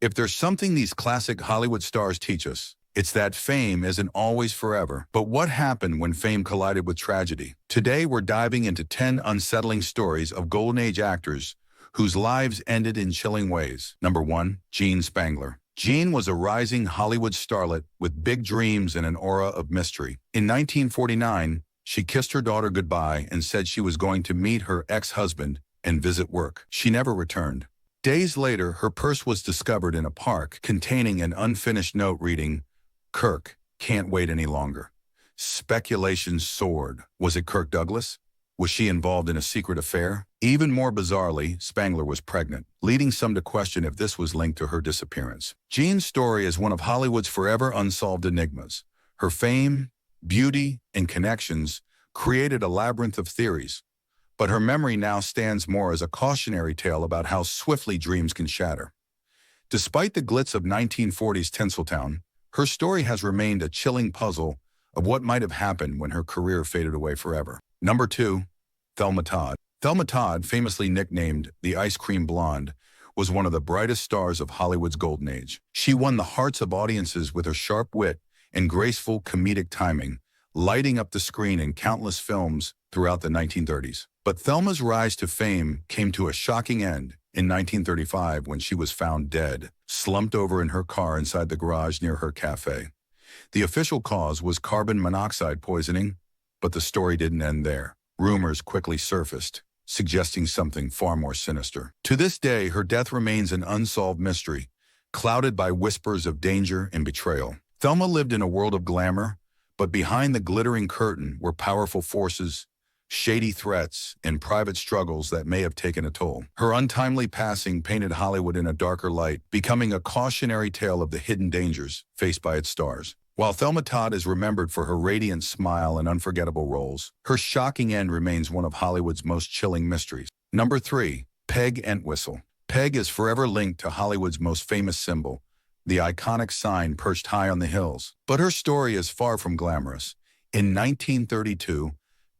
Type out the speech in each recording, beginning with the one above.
If there's something these classic Hollywood stars teach us, it's that fame isn't always forever. But what happened when fame collided with tragedy? Today, we're diving into 10 unsettling stories of Golden Age actors whose lives ended in chilling ways. Number 1. Jean Spangler. Jean was a rising Hollywood starlet with big dreams and an aura of mystery. In 1949, she kissed her daughter goodbye and said she was going to meet her ex-husband and visit work. She never returned. Days later, her purse was discovered in a park containing an unfinished note reading, "Kirk, can't wait any longer." Speculation soared. Was it Kirk Douglas? Was she involved in a secret affair? Even more bizarrely, Spangler was pregnant, leading some to question if this was linked to her disappearance. Jean's story is one of Hollywood's forever unsolved enigmas. Her fame, beauty, and connections created a labyrinth of theories, but her memory now stands more as a cautionary tale about how swiftly dreams can shatter. Despite the glitz of 1940s Tinseltown, her story has remained a chilling puzzle of what might have happened when her career faded away forever. Number 2. Thelma Todd. Thelma Todd, famously nicknamed the Ice Cream Blonde, was one of the brightest stars of Hollywood's golden age. She won the hearts of audiences with her sharp wit and graceful comedic timing, lighting up the screen in countless films throughout the 1930s. But Thelma's rise to fame came to a shocking end in 1935 when she was found dead, slumped over in her car inside the garage near her cafe. The official cause was carbon monoxide poisoning, but the story didn't end there. Rumors quickly surfaced, suggesting something far more sinister. To this day, her death remains an unsolved mystery, clouded by whispers of danger and betrayal. Thelma lived in a world of glamour, but behind the glittering curtain were powerful forces, shady threats, and private struggles that may have taken a toll. Her untimely passing painted Hollywood in a darker light, becoming a cautionary tale of the hidden dangers faced by its stars. While Thelma Todd is remembered for her radiant smile and unforgettable roles, her shocking end remains one of Hollywood's most chilling mysteries. Number 3. Peg Antwistle. Peg is forever linked to Hollywood's most famous symbol, the iconic sign perched high on the hills. But her story is far from glamorous. In 1932,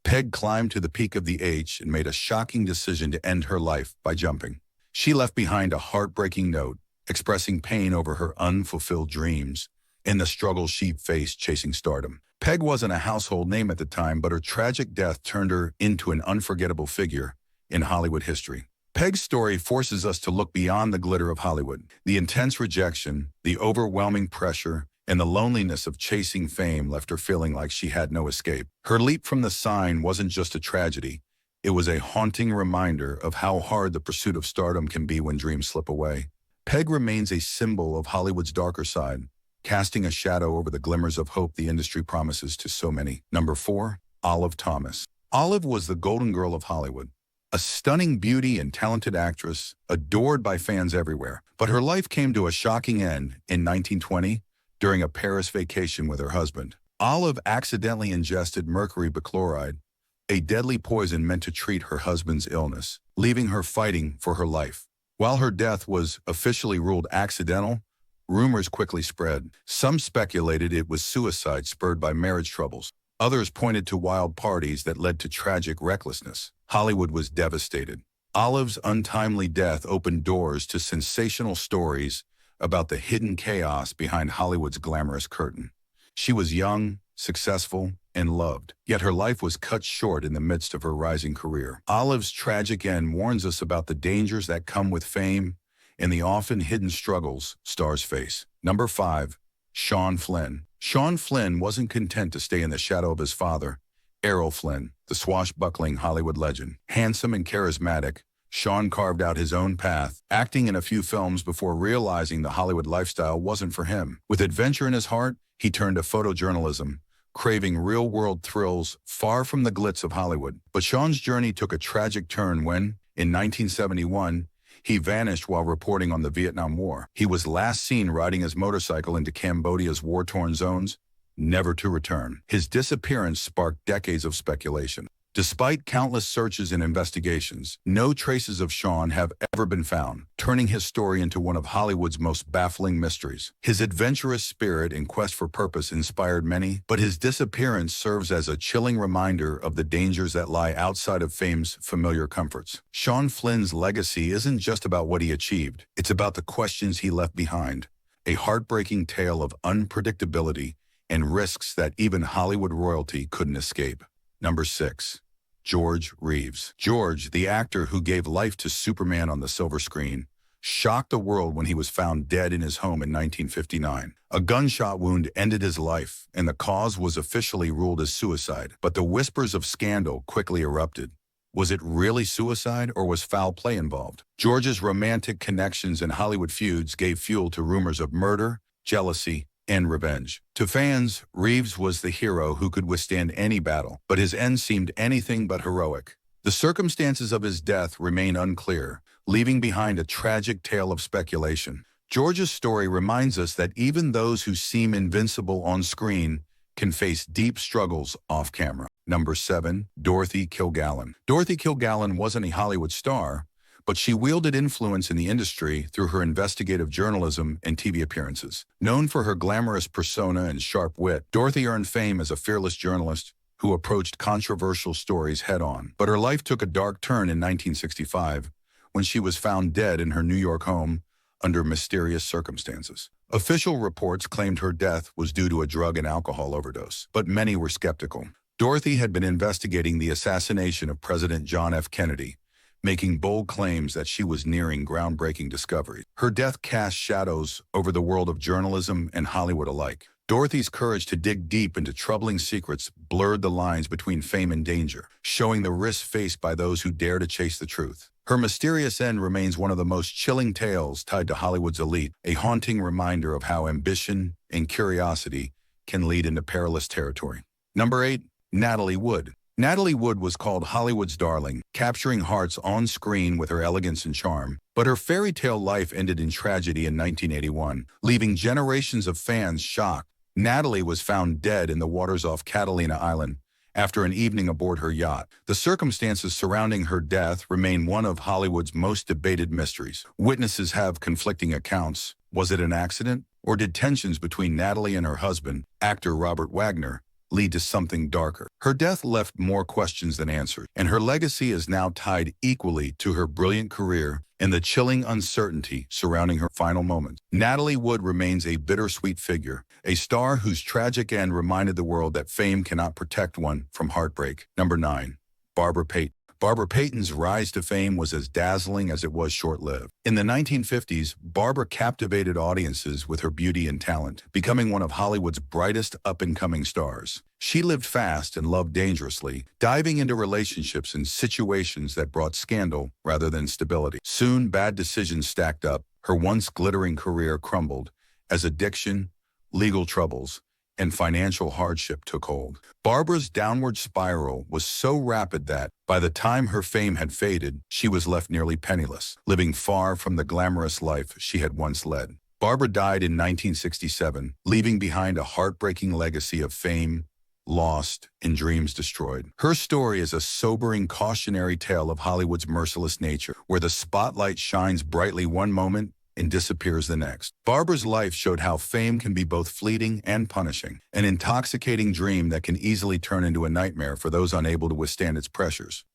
Peg climbed to the peak of the H and made a shocking decision to end her life by jumping. She left behind a heartbreaking note, expressing pain over her unfulfilled dreams and the struggles she faced chasing stardom. Peg wasn't a household name at the time, but her tragic death turned her into an unforgettable figure in Hollywood history. Peg's story forces us to look beyond the glitter of Hollywood. The intense rejection, the overwhelming pressure, and the loneliness of chasing fame left her feeling like she had no escape. Her leap from the sign wasn't just a tragedy. It was a haunting reminder of how hard the pursuit of stardom can be when dreams slip away. Peg remains a symbol of Hollywood's darker side, casting a shadow over the glimmers of hope the industry promises to so many. Number 4. Olive Thomas. Olive was the golden girl of Hollywood, a stunning beauty and talented actress, adored by fans everywhere. But her life came to a shocking end in 1920 during a Paris vacation with her husband. Olive accidentally ingested mercury bichloride, a deadly poison meant to treat her husband's illness, leaving her fighting for her life. While her death was officially ruled accidental, rumors quickly spread. Some speculated it was suicide spurred by marriage troubles. Others pointed to wild parties that led to tragic recklessness. Hollywood was devastated. Olive's untimely death opened doors to sensational stories about the hidden chaos behind Hollywood's glamorous curtain. She was young, successful, and loved, yet her life was cut short in the midst of her rising career. Olive's tragic end warns us about the dangers that come with fame and the often hidden struggles stars face. Number 5. Shaun Flynn. Shaun Flynn wasn't content to stay in the shadow of his father, Errol Flynn, the swashbuckling Hollywood legend. Handsome and charismatic, Shaun carved out his own path, acting in a few films before realizing the Hollywood lifestyle wasn't for him. With adventure in his heart, he turned to photojournalism, craving real-world thrills far from the glitz of Hollywood. But Shaun's journey took a tragic turn when, in 1971, he vanished while reporting on the Vietnam War. He was last seen riding his motorcycle into Cambodia's war-torn zones, never to return. His disappearance sparked decades of speculation. Despite countless searches and investigations, no traces of Shaun have ever been found, turning his story into one of Hollywood's most baffling mysteries. His adventurous spirit and quest for purpose inspired many, but his disappearance serves as a chilling reminder of the dangers that lie outside of fame's familiar comforts. Shaun Flynn's legacy isn't just about what he achieved, it's about the questions he left behind. A heartbreaking tale of unpredictability and risks that even Hollywood royalty couldn't escape. Number 6. George Reeves. George, the actor who gave life to Superman on the silver screen, shocked the world when he was found dead in his home in 1959. A gunshot wound ended his life, and the cause was officially ruled as suicide. But the whispers of scandal quickly erupted. Was it really suicide, or was foul play involved? George's romantic connections and Hollywood feuds gave fuel to rumors of murder, jealousy, and revenge. To fans, Reeves was the hero who could withstand any battle, but his end seemed anything but heroic. The circumstances of his death remain unclear, leaving behind a tragic tale of speculation. George's story reminds us that even those who seem invincible on screen can face deep struggles off camera. Number 7. Dorothy Kilgallen. Dorothy Kilgallen wasn't a Hollywood star, but she wielded influence in the industry through her investigative journalism and TV appearances. Known for her glamorous persona and sharp wit, Dorothy earned fame as a fearless journalist who approached controversial stories head-on. But her life took a dark turn in 1965 when she was found dead in her New York home under mysterious circumstances. Official reports claimed her death was due to a drug and alcohol overdose, but many were skeptical. Dorothy had been investigating the assassination of President John F. Kennedy, making bold claims that she was nearing groundbreaking discoveries. Her death cast shadows over the world of journalism and Hollywood alike. Dorothy's courage to dig deep into troubling secrets blurred the lines between fame and danger, showing the risks faced by those who dare to chase the truth. Her mysterious end remains one of the most chilling tales tied to Hollywood's elite, a haunting reminder of how ambition and curiosity can lead into perilous territory. Number 8. Natalie Wood. Natalie Wood was called Hollywood's darling, capturing hearts on screen with her elegance and charm. But her fairy tale life ended in tragedy in 1981, leaving generations of fans shocked. Natalie was found dead in the waters off Catalina Island after an evening aboard her yacht. The circumstances surrounding her death remain one of Hollywood's most debated mysteries. Witnesses have conflicting accounts. Was it an accident, or did tensions between Natalie and her husband, actor Robert Wagner, lead to something darker? Her death left more questions than answers, and her legacy is now tied equally to her brilliant career and the chilling uncertainty surrounding her final moments. Natalie Wood remains a bittersweet figure, a star whose tragic end reminded the world that fame cannot protect one from heartbreak. Number 9. Barbara Payton. Barbara Payton's rise to fame was as dazzling as it was short-lived. In the 1950s, Barbara captivated audiences with her beauty and talent, becoming one of Hollywood's brightest up-and-coming stars. She lived fast and loved dangerously, diving into relationships and situations that brought scandal rather than stability. Soon, bad decisions stacked up. Her once glittering career crumbled as addiction, legal troubles, and financial hardship took hold. Barbara's downward spiral was so rapid that, by the time her fame had faded, she was left nearly penniless, living far from the glamorous life she had once led. Barbara died in 1967, leaving behind a heartbreaking legacy of fame lost and dreams destroyed. Her story is a sobering cautionary tale of Hollywood's merciless nature, where the spotlight shines brightly one moment and disappears the next. Barbara's life showed how fame can be both fleeting and punishing, an intoxicating dream that can easily turn into a nightmare for those unable to withstand its pressures.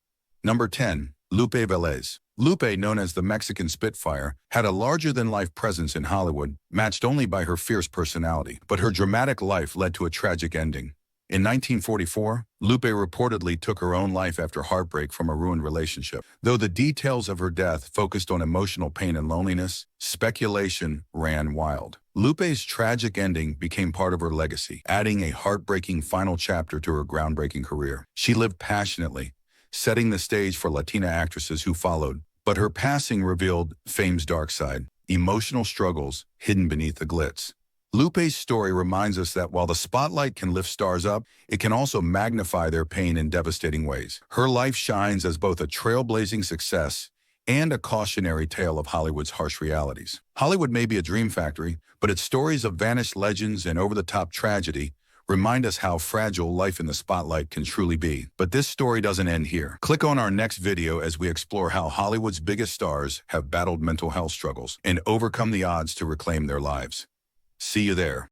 Number 10. Lupe Vales. Lupe, known as the Mexican Spitfire, had a larger-than-life presence in Hollywood, matched only by her fierce personality. But her dramatic life led to a tragic ending. In 1944, Lupe reportedly took her own life after heartbreak from a ruined relationship. Though the details of her death focused on emotional pain and loneliness, speculation ran wild. Lupe's tragic ending became part of her legacy, adding a heartbreaking final chapter to her groundbreaking career. She lived passionately, setting the stage for Latina actresses who followed. But her passing revealed fame's dark side, emotional struggles hidden beneath the glitz. Lupe's story reminds us that while the spotlight can lift stars up, it can also magnify their pain in devastating ways. Her life shines as both a trailblazing success and a cautionary tale of Hollywood's harsh realities. Hollywood may be a dream factory, but its stories of vanished legends and over-the-top tragedy remind us how fragile life in the spotlight can truly be. But this story doesn't end here. Click on our next video as we explore how Hollywood's biggest stars have battled mental health struggles and overcome the odds to reclaim their lives. See you there.